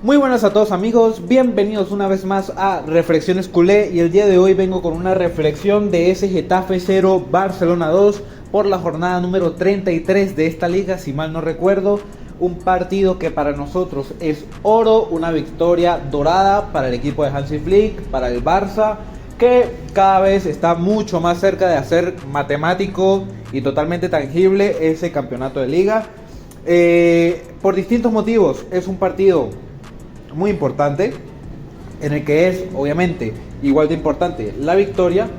Muy buenas a todos amigos, bienvenidos una vez más a Reflexiones Culé y el día de hoy vengo con una reflexión de ese Getafe 0, Barcelona 2 por la jornada número 33 de esta liga, si mal no recuerdo. Un partido que para nosotros es oro, una victoria dorada para el equipo de Hansi Flick, para el Barça, que cada vez está mucho más cerca de hacer matemático y totalmente tangible ese campeonato de liga. Por distintos motivos, es un partido muy importante en el que es obviamente igual de importante la victoria.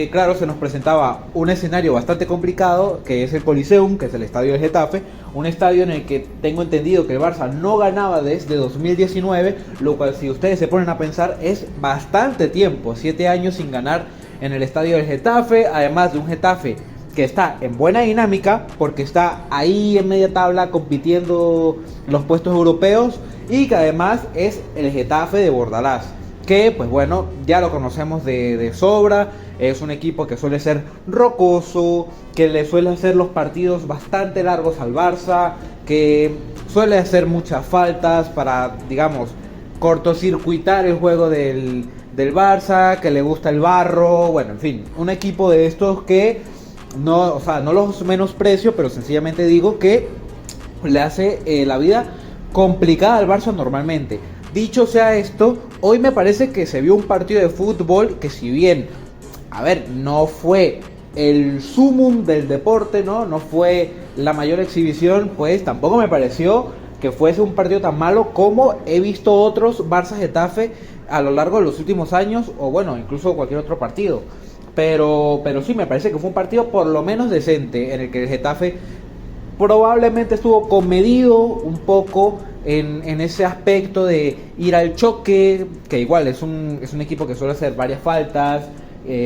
Claro, se nos presentaba un escenario bastante complicado, que es el Coliseum, que es el estadio del Getafe, un estadio en el que tengo entendido que el Barça no ganaba desde 2019, lo cual, si ustedes se ponen a pensar, es bastante tiempo, 7 años sin ganar en el estadio del Getafe, además de un Getafe que está en buena dinámica, porque está ahí en media tabla compitiendo los puestos europeos, y que además es el Getafe de Bordalás, que pues bueno, ya lo conocemos de sobra. Es un equipo que suele ser rocoso, que le suele hacer los partidos bastante largos al Barça, que suele hacer muchas faltas para, digamos, cortocircuitar el juego del Barça, que le gusta el barro, bueno, en fin, un equipo de estos que no, o sea, no los menosprecio, pero sencillamente digo que le hace la vida complicada al Barça normalmente. Dicho sea esto, hoy me parece que se vio un partido de fútbol que, si bien, a ver, no fue el sumum del deporte, no fue la mayor exhibición, pues tampoco me pareció que fuese un partido tan malo como he visto otros Barça-Getafe a lo largo de los últimos años, o bueno, incluso cualquier otro partido. Pero sí, me parece que fue un partido por lo menos decente, en el que el Getafe probablemente estuvo comedido un poco en ese aspecto de ir al choque, que igual es un equipo que suele hacer varias faltas.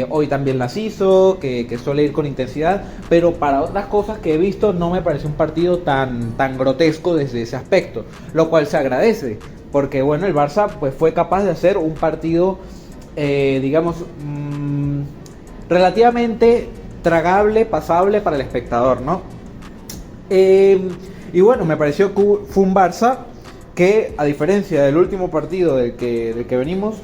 Hoy también las hizo, que suele ir con intensidad, pero para otras cosas que he visto no me parece un partido tan grotesco desde ese aspecto, lo cual se agradece, porque bueno, el Barça pues fue capaz de hacer un partido, digamos, relativamente tragable, pasable para el espectador, ¿no? Y bueno, me pareció que fue un Barça que, a diferencia del último partido del que venimos,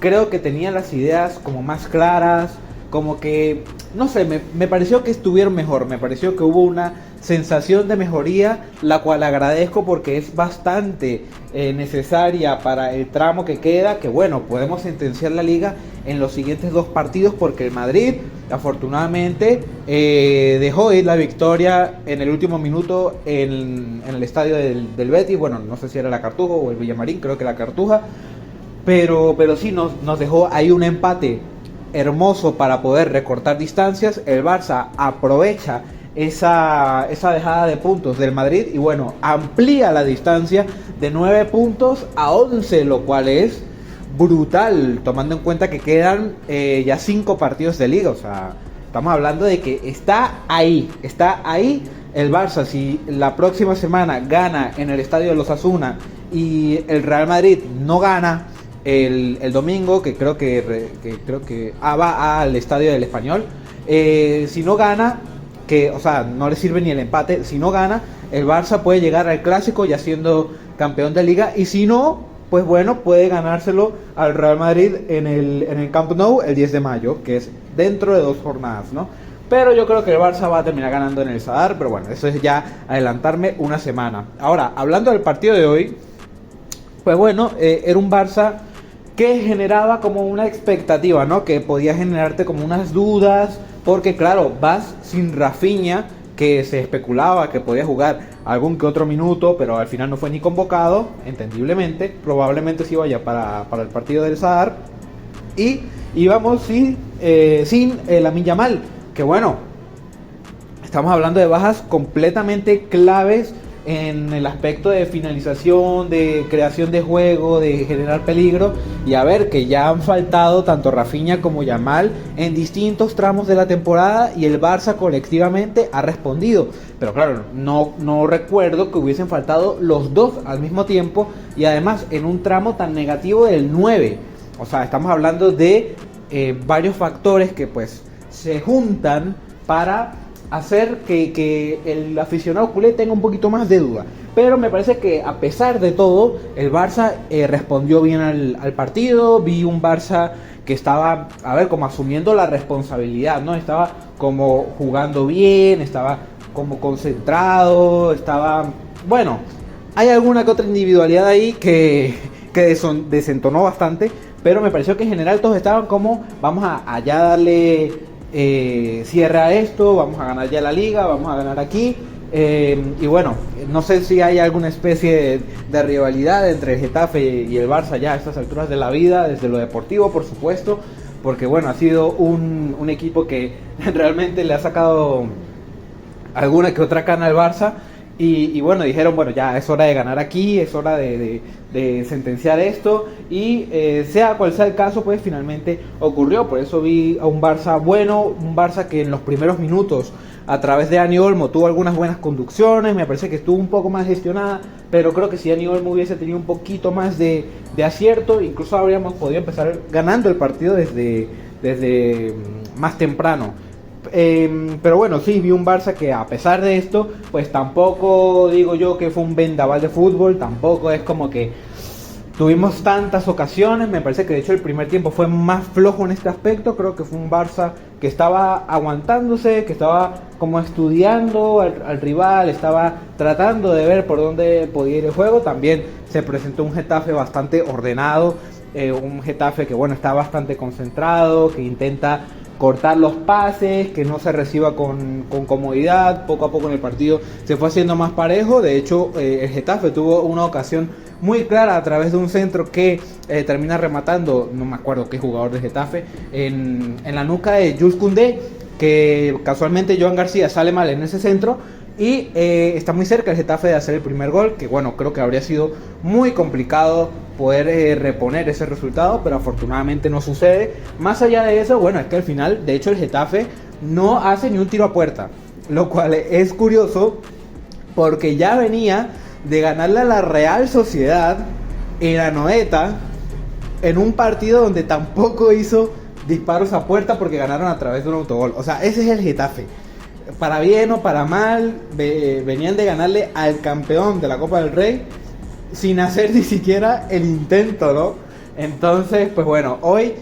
creo que tenía las ideas como más claras, como que, no sé, me pareció que estuvieron mejor, me pareció que hubo una sensación de mejoría, la cual agradezco porque es bastante necesaria para el tramo que queda, que bueno, podemos sentenciar la liga en los siguientes 2 partidos, porque el Madrid afortunadamente dejó ir la victoria en el último minuto en el estadio del Betis. Bueno, no sé si era la Cartuja o el Villamarín, creo que la Cartuja, pero sí nos dejó ahí un empate hermoso para poder recortar distancias. El Barça aprovecha esa dejada de puntos del Madrid y bueno, amplía la distancia de 9 puntos a 11, lo cual es brutal, tomando en cuenta que quedan ya 5 partidos de liga. O sea, estamos hablando de que está ahí el Barça. Si la próxima semana gana en el estadio de los Osasuna y el Real Madrid no gana el domingo, que creo que va al estadio del Español, si no gana, que, o sea, no le sirve ni el empate, si no gana, el Barça puede llegar al Clásico ya siendo campeón de liga, y si no, pues bueno, puede ganárselo al Real Madrid en el Camp Nou el 10 de mayo, que es dentro de 2 jornadas, ¿no? Pero yo creo que el Barça va a terminar ganando en el Sadar, pero bueno, eso es ya adelantarme una semana. Ahora, hablando del partido de hoy, pues bueno, era un Barça que generaba como una expectativa, ¿no? Que podía generarte como unas dudas, porque claro, vas sin Rafinha, que se especulaba que podía jugar algún que otro minuto, pero al final no fue ni convocado, entendiblemente, probablemente sí vaya para el partido del Sadar, y íbamos sin Lamine Yamal, que bueno, estamos hablando de bajas completamente claves en el aspecto de finalización, de creación de juego, de generar peligro. Y a ver, que ya han faltado tanto Rafinha como Yamal en distintos tramos de la temporada, y el Barça colectivamente ha respondido. Pero claro, no recuerdo que hubiesen faltado los dos al mismo tiempo, y además en un tramo tan negativo del 9. O sea, estamos hablando de varios factores que pues se juntan para hacer que el aficionado culé tenga un poquito más de duda. pero me parece que a pesar de todo, el Barça respondió bien al partido. Vi un Barça que estaba, a ver, como asumiendo la responsabilidad, ¿no? Estaba como jugando bien, estaba como concentrado, estaba, bueno, hay alguna que otra individualidad ahí que desentonó bastante, pero me pareció que en general todos estaban como, vamos a ya darle cierre a esto, vamos a ganar ya la liga, vamos a ganar aquí. Y bueno, no sé si hay alguna especie de rivalidad entre el Getafe y el Barça ya a estas alturas de la vida, desde lo deportivo por supuesto, porque bueno, ha sido un equipo que realmente le ha sacado alguna que otra cana al Barça. Y bueno, dijeron, bueno, ya es hora de ganar aquí, es hora de sentenciar esto. Y sea cual sea el caso, pues finalmente ocurrió. Por eso vi a un Barça bueno, un Barça que en los primeros minutos, a través de Dani Olmo, tuvo algunas buenas conducciones. Me parece que estuvo un poco más gestionada, pero creo que si Dani Olmo hubiese tenido un poquito más de acierto, incluso habríamos podido empezar ganando el partido desde más temprano. Pero bueno, sí, vi un Barça que a pesar de esto, pues tampoco digo yo que fue un vendaval de fútbol, tampoco es como que tuvimos tantas ocasiones. Me parece que de hecho el primer tiempo fue más flojo en este aspecto. Creo que fue un Barça que estaba aguantándose, que estaba como estudiando al rival, estaba tratando de ver por dónde podía ir el juego. También se presentó un Getafe bastante ordenado, un Getafe que bueno, está bastante concentrado, que intenta cortar los pases, que no se reciba con comodidad. Poco a poco en el partido se fue haciendo más parejo. De hecho, el Getafe tuvo una ocasión muy clara a través de un centro que termina rematando, no me acuerdo qué jugador de Getafe, en la nuca de Jules Koundé, que casualmente Joan García sale mal en ese centro. Y está muy cerca el Getafe de hacer el primer gol, que bueno, creo que habría sido muy complicado poder reponer ese resultado, pero afortunadamente no sucede. Más allá de eso, bueno, es que al final, de hecho, el Getafe no hace ni un tiro a puerta, lo cual es curioso porque ya venía de ganarle a la Real Sociedad en Anoeta, en un partido donde tampoco hizo disparos a puerta porque ganaron a través de un autogol. O sea, ese es el Getafe. Para bien o para mal, venían de ganarle al campeón de la Copa del Rey sin hacer ni siquiera el intento, ¿no? Entonces, pues bueno, hoy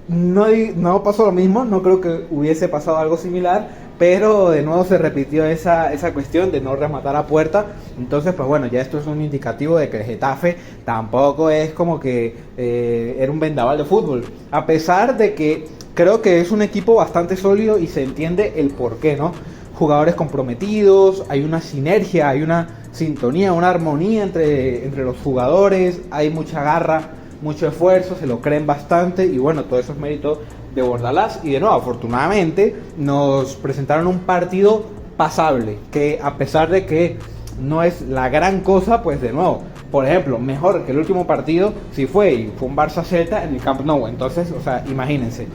no pasó lo mismo, no creo que hubiese pasado algo similar, pero de nuevo se repitió esa cuestión de no rematar a puerta. Entonces, pues bueno, ya esto es un indicativo de que el Getafe tampoco es como que era un vendaval de fútbol, a pesar de que creo que es un equipo bastante sólido y se entiende el porqué, ¿no? Jugadores comprometidos, hay una sinergia, hay una sintonía, una armonía entre los jugadores, hay mucha garra, mucho esfuerzo, se lo creen bastante y bueno, todo eso es mérito de Bordalás. Y de nuevo, afortunadamente nos presentaron un partido pasable, que a pesar de que no es la gran cosa, pues de nuevo, por ejemplo, mejor que el último partido si fue un Barça-Celta en el Camp Nou. Entonces, o sea, imagínense.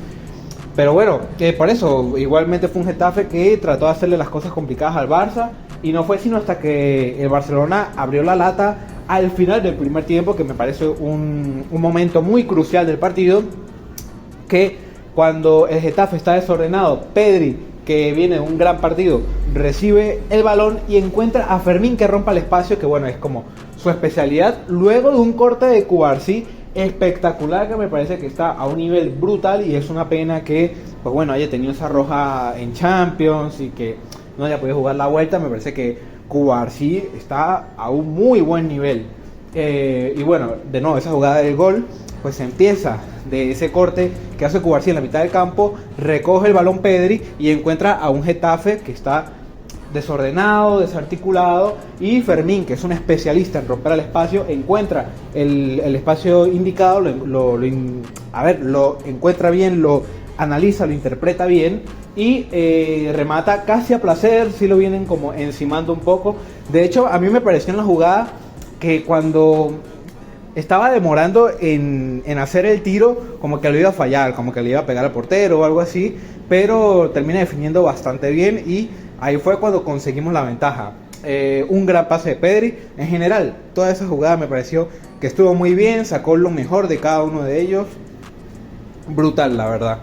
Pero bueno, por eso, igualmente fue un Getafe que trató de hacerle las cosas complicadas al Barça. Y no fue sino hasta que el Barcelona abrió la lata al final del primer tiempo, que me parece un momento muy crucial del partido, que cuando el Getafe está desordenado, Pedri, que viene de un gran partido, recibe el balón y encuentra a Fermín que rompa el espacio, que bueno, es como su especialidad, luego de un corte de Cubarsí espectacular, que me parece que está a un nivel brutal. Y es una pena que, pues bueno, haya tenido esa roja en Champions y que no haya podido jugar la vuelta. Me parece que Cubarsí está a un muy buen nivel. Y bueno, de nuevo, esa jugada del gol, pues se empieza de ese corte que hace Cubarsí en la mitad del campo, recoge el balón Pedri y encuentra a un Getafe que está desordenado, desarticulado, y Fermín, que es un especialista en romper el espacio, encuentra el espacio indicado, lo encuentra bien, lo analiza, lo interpreta bien y remata casi a placer. Si lo vienen como encimando un poco. De hecho, a mí me pareció en la jugada que cuando estaba demorando en hacer el tiro, como que lo iba a fallar, como que le iba a pegar al portero o algo así, pero termina definiendo bastante bien y ahí fue cuando conseguimos la ventaja. Un gran pase de Pedri. En general, toda esa jugada me pareció que estuvo muy bien, sacó lo mejor de cada uno de ellos. Brutal, la verdad.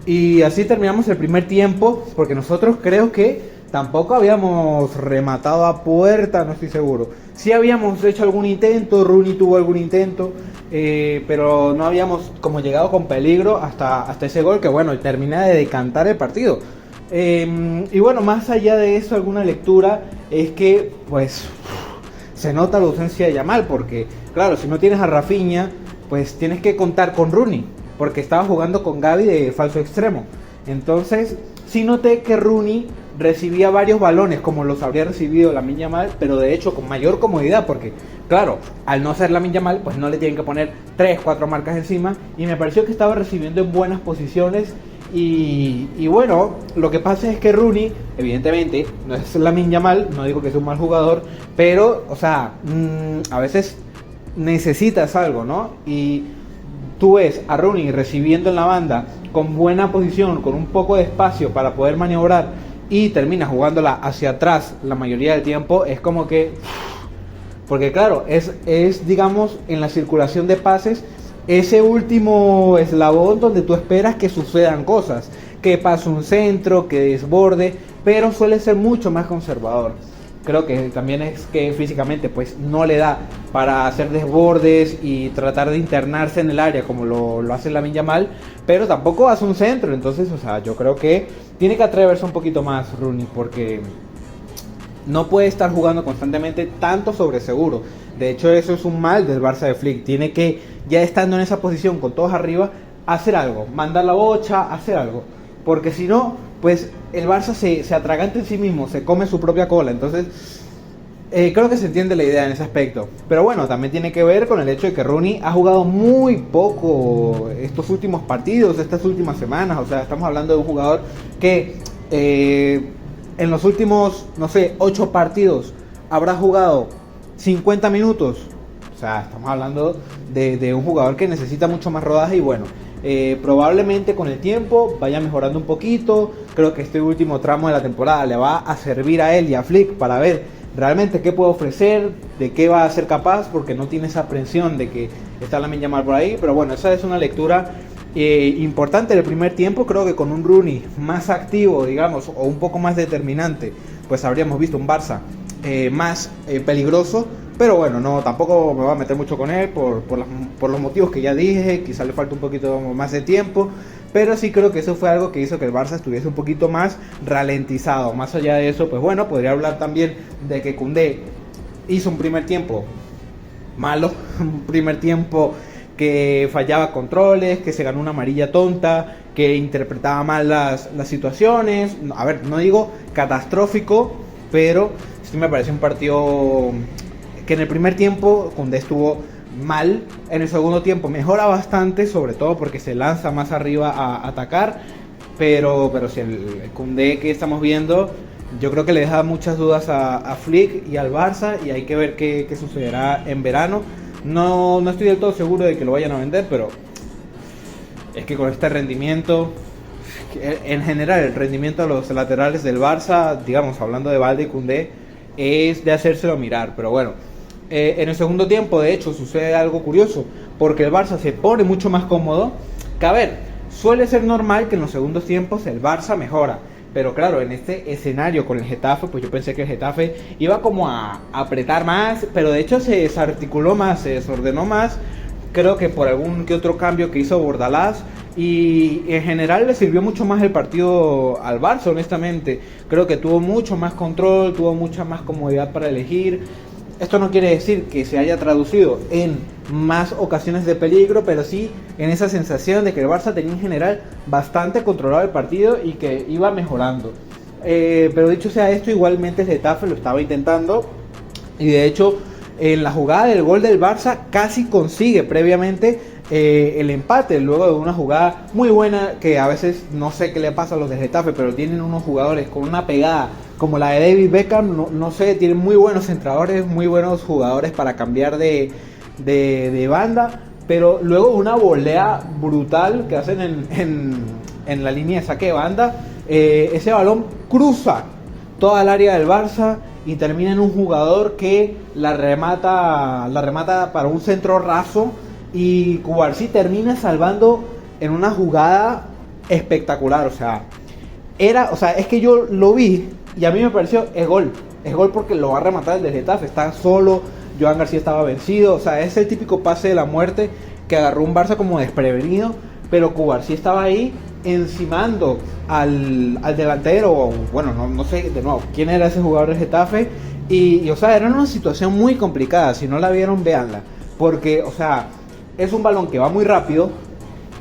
Y así terminamos el primer tiempo, porque nosotros creo que tampoco habíamos rematado a puerta, no estoy seguro. Sí habíamos hecho algún intento, Rooney tuvo algún intento, pero no habíamos como llegado con peligro hasta ese gol que bueno, termina de decantar el partido. Y bueno, más allá de eso, alguna lectura es que pues se nota la ausencia de Yamal, porque claro, si no tienes a Rafinha, pues tienes que contar con Rooney, porque estaba jugando con Gavi de falso extremo. Entonces sí noté que Rooney recibía varios balones como los habría recibido Lamine Yamal, pero de hecho con mayor comodidad, porque claro, al no ser Lamine Yamal, pues no le tienen que poner 3-4 marcas encima, y me pareció que estaba recibiendo en buenas posiciones. Y bueno, lo que pasa es que Rooney, evidentemente, no es Lamine Yamal, no digo que sea un mal jugador, pero, o sea, a veces necesitas algo, ¿no? Y tú ves a Rooney recibiendo en la banda con buena posición, con un poco de espacio para poder maniobrar, y termina jugándola hacia atrás la mayoría del tiempo, es como que... Porque claro, es digamos, en la circulación de pases, ese último eslabón donde tú esperas que sucedan cosas, que pase un centro, que desborde, pero suele ser mucho más conservador. Creo que también es que físicamente pues no le da para hacer desbordes y tratar de internarse en el área como lo hace Lamine Yamal, pero tampoco hace un centro. Entonces, o sea, yo creo que tiene que atreverse un poquito más Rooney, porque no puede estar jugando constantemente tanto sobre seguro. De hecho, eso es un mal del Barça de Flick. Tiene que, ya estando en esa posición con todos arriba, hacer algo, mandar la bocha, hacer algo, porque si no, pues el Barça se atraganta en sí mismo, se come su propia cola. Entonces creo que se entiende la idea en ese aspecto. Pero bueno, también tiene que ver con el hecho de que Rooney ha jugado muy poco estos últimos partidos, estas últimas semanas. O sea, estamos hablando de un jugador que en los últimos, no sé, 8 partidos habrá jugado 50 minutos. O sea, estamos hablando de un jugador que necesita mucho más rodaje. Y bueno, probablemente con el tiempo vaya mejorando un poquito. Creo que este último tramo de la temporada le va a servir a él y a Flick para ver realmente qué puede ofrecer, de qué va a ser capaz, porque no tiene esa presión de que está Lamine Yamal por ahí. Pero bueno, esa es una lectura importante del primer tiempo. Creo que con un Rooney más activo, digamos, o un poco más determinante, pues habríamos visto un Barça más peligroso. Pero bueno, no, tampoco me voy a meter mucho con él por los motivos que ya dije. Quizá le falta un poquito más de tiempo, pero sí creo que eso fue algo que hizo que el Barça estuviese un poquito más ralentizado. Más allá de eso, pues bueno, podría hablar también de que Koundé hizo un primer tiempo malo, un primer tiempo que fallaba controles, que se ganó una amarilla tonta, que interpretaba mal las situaciones. A ver, no digo catastrófico, pero sí me pareció un partido que en el primer tiempo Koundé estuvo mal. En el segundo tiempo mejora bastante, sobre todo porque se lanza más arriba a atacar, pero si el Koundé que estamos viendo, yo creo que le deja muchas dudas a Flick y al Barça, y hay que ver qué sucederá en verano. No estoy del todo seguro de que lo vayan a vender, pero es que con este rendimiento, en general el rendimiento de los laterales del Barça, digamos, hablando de Balde y Koundé, es de hacérselo mirar. Pero bueno, en el segundo tiempo de hecho sucede algo curioso, porque el Barça se pone mucho más cómodo. Que a ver, suele ser normal que en los segundos tiempos el Barça mejora, pero claro, en este escenario con el Getafe, pues yo pensé que el Getafe iba como a apretar más, pero de hecho se desarticuló más, se desordenó más. Creo que por algún que otro cambio que hizo Bordalás, y en general le sirvió mucho más el partido al Barça, honestamente. Creo que tuvo mucho más control, tuvo mucha más comodidad para elegir. Esto no quiere decir que se haya traducido en más ocasiones de peligro, pero sí en esa sensación de que el Barça tenía en general bastante controlado el partido y que iba mejorando. Pero dicho sea esto, igualmente el Getafe lo estaba intentando, y de hecho en la jugada del gol del Barça casi consigue previamente el empate, luego de una jugada muy buena, que a veces no sé qué le pasa a los de Getafe, pero tienen unos jugadores con una pegada como la de David Beckham. No sé, tienen muy buenos centradores, muy buenos jugadores para cambiar de banda, pero luego una volea brutal que hacen en la línea de saque de banda. Ese balón cruza toda el área del Barça y termina en un jugador que la remata para un centro raso, y Cubarsí termina salvando en una jugada espectacular. O sea, es que yo lo vi Y a mí me pareció, es gol porque lo va a rematar el del Getafe, está solo, Joan García estaba vencido, o sea, es el típico pase de la muerte que agarró un Barça como desprevenido, pero Cubarsí estaba ahí encimando al delantero, bueno, no sé de nuevo quién era ese jugador del Getafe, o sea, era una situación muy complicada, si no la vieron, véanla, porque, o sea, es un balón que va muy rápido,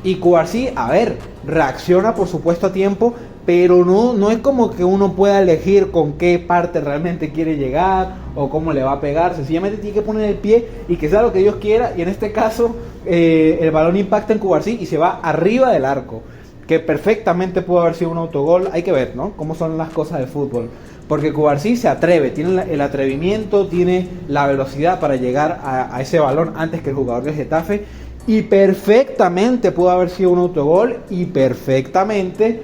y Cubarsí, a ver, reacciona por supuesto a tiempo, pero no es como que uno pueda elegir con qué parte realmente quiere llegar o cómo le va a pegar. Sencillamente tiene que poner el pie y que sea lo que Dios quiera. Y en este caso, el balón impacta en Cubarsí y se va arriba del arco, que perfectamente pudo haber sido un autogol. Hay que ver, ¿no?, cómo son las cosas de fútbol. Porque Cubarsí se atreve, tiene el atrevimiento, tiene la velocidad para llegar a ese balón antes que el jugador del Getafe. Y perfectamente pudo haber sido un autogol y perfectamente,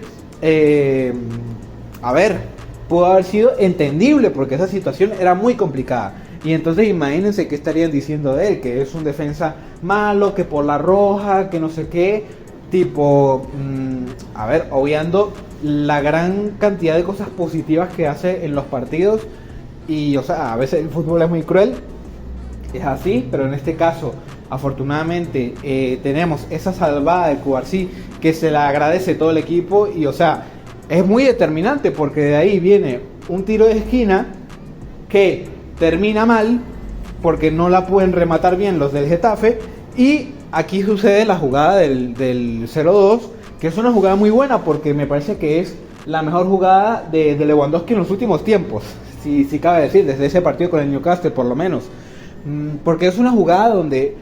pudo haber sido entendible porque esa situación era muy complicada. Y entonces imagínense qué estarían diciendo de él, que es un defensa malo, que por la roja, que no sé qué, tipo, obviando la gran cantidad de cosas positivas que hace en los partidos. Y, o sea, a veces el fútbol es muy cruel, es así, pero en este caso afortunadamente tenemos esa salvada de Cubarsí que se la agradece todo el equipo y, o sea, es muy determinante porque de ahí viene un tiro de esquina que termina mal porque no la pueden rematar bien los del Getafe, y aquí sucede la jugada del 0-2, que es una jugada muy buena porque me parece que es la mejor jugada de Lewandowski en los últimos tiempos, si cabe decir, desde ese partido con el Newcastle por lo menos, porque es una jugada donde,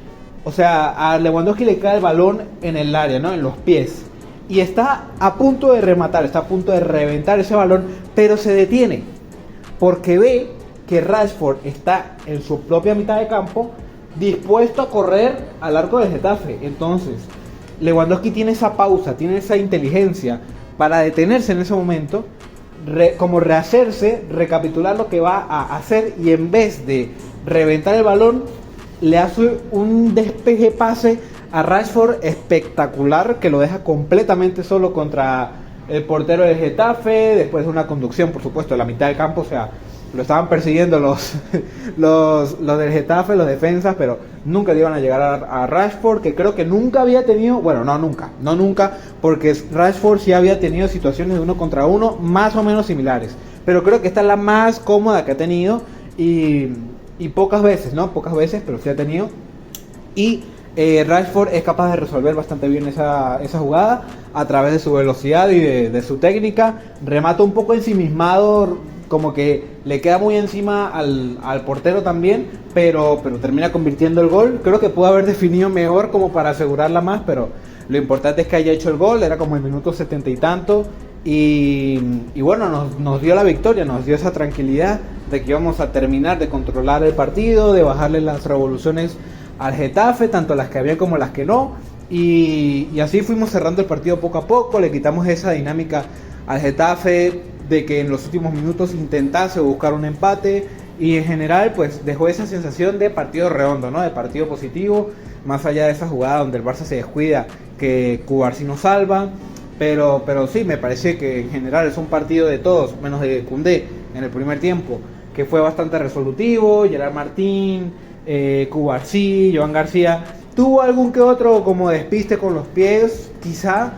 o sea, a Lewandowski le cae el balón en el área, ¿no?, en los pies, y está a punto de rematar, está a punto de reventar ese balón, pero se detiene porque ve que Rashford está en su propia mitad de campo dispuesto a correr al arco del Getafe. Entonces Lewandowski tiene esa pausa, tiene esa inteligencia para detenerse en ese momento, como rehacerse, recapitular lo que va a hacer, y en vez de reventar el balón le hace un despeje pase a Rashford espectacular que lo deja completamente solo contra el portero del Getafe, después de una conducción por supuesto de la mitad del campo. O sea, lo estaban persiguiendo los del Getafe, los defensas, pero nunca le iban a llegar a Rashford, que creo que nunca había tenido, bueno, no nunca, porque Rashford sí había tenido situaciones de 1 contra 1 más o menos similares, pero creo que esta es la más cómoda que ha tenido, y pocas veces, pero sí ha tenido, y Rashford es capaz de resolver bastante bien esa jugada a través de su velocidad y de su técnica. Remata un poco ensimismado, como que le queda muy encima al portero también, pero termina convirtiendo el gol. Creo que pudo haber definido mejor como para asegurarla más, pero lo importante es que haya hecho el gol. Era como el minuto 70 y tanto, y bueno, nos dio la victoria, nos dio esa tranquilidad de que íbamos a terminar de controlar el partido, de bajarle las revoluciones al Getafe, tanto las que había como las que no, y así fuimos cerrando el partido poco a poco. Le quitamos esa dinámica al Getafe de que en los últimos minutos intentase buscar un empate, y en general pues dejó esa sensación de partido redondo, ¿no?, de partido positivo, más allá de esa jugada donde el Barça se descuida, que Cubarsí nos salva, pero sí, me parece que en general es un partido de todos, menos de Koundé en el primer tiempo, que fue bastante resolutivo. Gerard Martín, Cubarsí, Joan García tuvo algún que otro como despiste con los pies, quizá,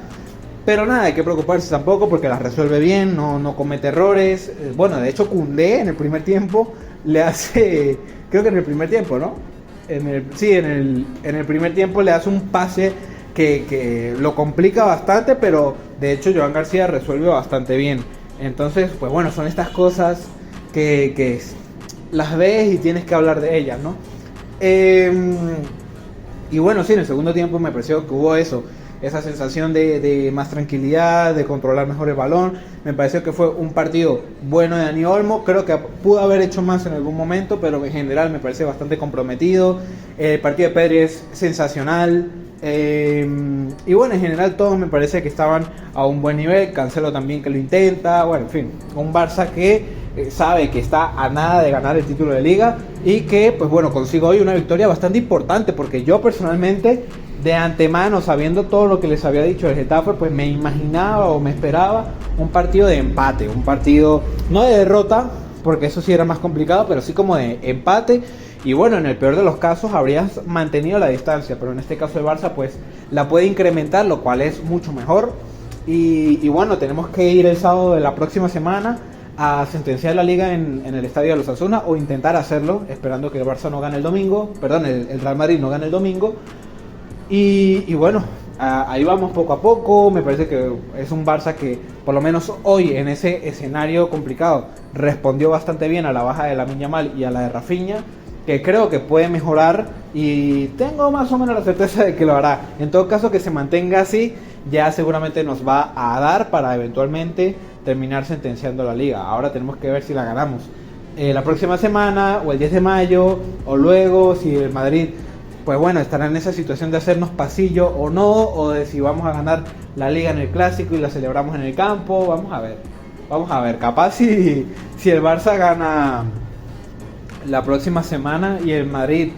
pero nada, hay que preocuparse tampoco porque las resuelve bien, no comete errores. Bueno, de hecho Koundé en el primer tiempo le hace, creo que en el primer tiempo, ¿no? En el primer tiempo le hace un pase que lo complica bastante, pero de hecho Joan García resuelve bastante bien. Entonces, pues bueno, son estas cosas que las ves y tienes que hablar de ellas, ¿no? Y bueno, sí, en el segundo tiempo me pareció que hubo esa sensación de más tranquilidad, de controlar mejor el balón. Me pareció que fue un partido bueno de Dani Olmo. Creo que pudo haber hecho más en algún momento, pero en general me parece bastante comprometido. El partido de Pedri es sensacional. Y bueno, en general todos me parece que estaban a un buen nivel. Cancelo también, que lo intenta. Bueno, en fin, un Barça que sabe que está a nada de ganar el título de liga y que pues bueno, consigo hoy una victoria bastante importante, porque yo personalmente de antemano, sabiendo todo lo que les había dicho el Getafe, pues me imaginaba o me esperaba un partido de empate, un partido no de derrota, porque eso sí era más complicado, pero sí como de empate. Y bueno, en el peor de los casos habrías mantenido la distancia, pero en este caso el Barça pues la puede incrementar, lo cual es mucho mejor. Y bueno, tenemos que ir el sábado de la próxima semana a sentenciar la liga en el estadio de los Osasuna, o intentar hacerlo, esperando que el Barça no gane el domingo, perdón, el Real Madrid no gane el domingo. Y bueno, ahí vamos poco a poco. Me parece que es un Barça que por lo menos hoy en ese escenario complicado respondió bastante bien a la baja de Lamine Yamal y a la de Rafinha, que creo que puede mejorar y tengo más o menos la certeza de que lo hará. En todo caso, que se mantenga así ya seguramente nos va a dar para eventualmente terminar sentenciando la liga. Ahora tenemos que ver si la ganamos la próxima semana o el 10 de mayo o luego, si el Madrid pues bueno, estará en esa situación de hacernos pasillo o no, o de si vamos a ganar la liga en el clásico y la celebramos en el campo. Vamos a ver, capaz si el Barça gana la próxima semana y el Madrid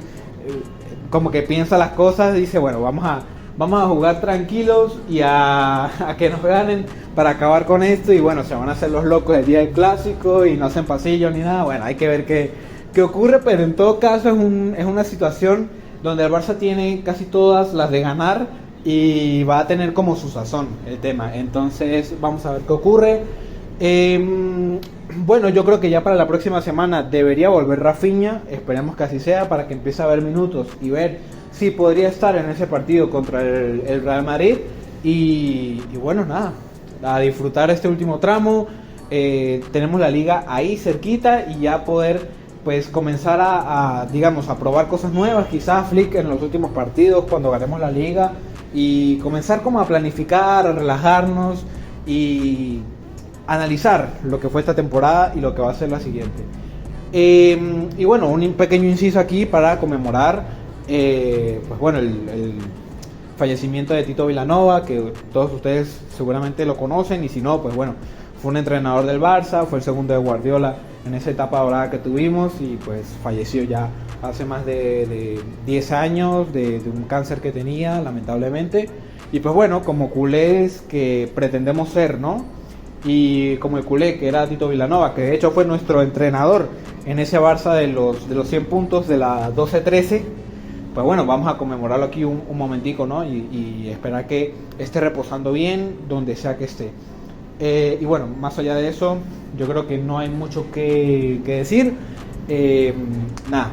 como que piensa las cosas, dice bueno, vamos a jugar tranquilos y a que nos ganen para acabar con esto, y bueno, se van a hacer los locos el día del clásico y no hacen pasillo ni nada. Bueno, hay que ver qué ocurre, pero en todo caso es una situación donde el Barça tiene casi todas las de ganar y va a tener como su sazón el tema. Entonces vamos a ver qué ocurre. Bueno, yo creo que ya para la próxima semana debería volver Rafinha, esperemos que así sea, para que empiece a ver minutos y ver si podría estar en ese partido contra el Real Madrid. Y bueno, nada, a disfrutar este último tramo. Tenemos la liga ahí cerquita y ya poder pues comenzar digamos, a probar cosas nuevas, quizás Flick en los últimos partidos cuando ganemos la liga, y comenzar como a planificar, a relajarnos y analizar lo que fue esta temporada y lo que va a ser la siguiente. Y bueno, un pequeño inciso aquí para conmemorar pues bueno, el fallecimiento de Tito Vilanova, que todos ustedes seguramente lo conocen, y si no, pues bueno, fue un entrenador del Barça, fue el segundo de Guardiola en esa etapa dorada que tuvimos, y pues falleció ya hace más de 10 años de un cáncer que tenía, lamentablemente. Y pues bueno, como culés que pretendemos ser, ¿no? Y como el culé que era Tito Vilanova, que de hecho fue nuestro entrenador en ese Barça de los 100 puntos de la 12-13, pues bueno, vamos a conmemorarlo aquí un momentico, ¿no? Y esperar que esté reposando bien donde sea que esté. Y bueno, más allá de eso, yo creo que no hay mucho que decir. Nada,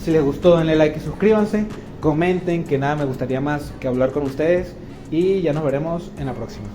si les gustó denle like y suscríbanse, comenten, que nada me gustaría más que hablar con ustedes, y ya nos veremos en la próxima.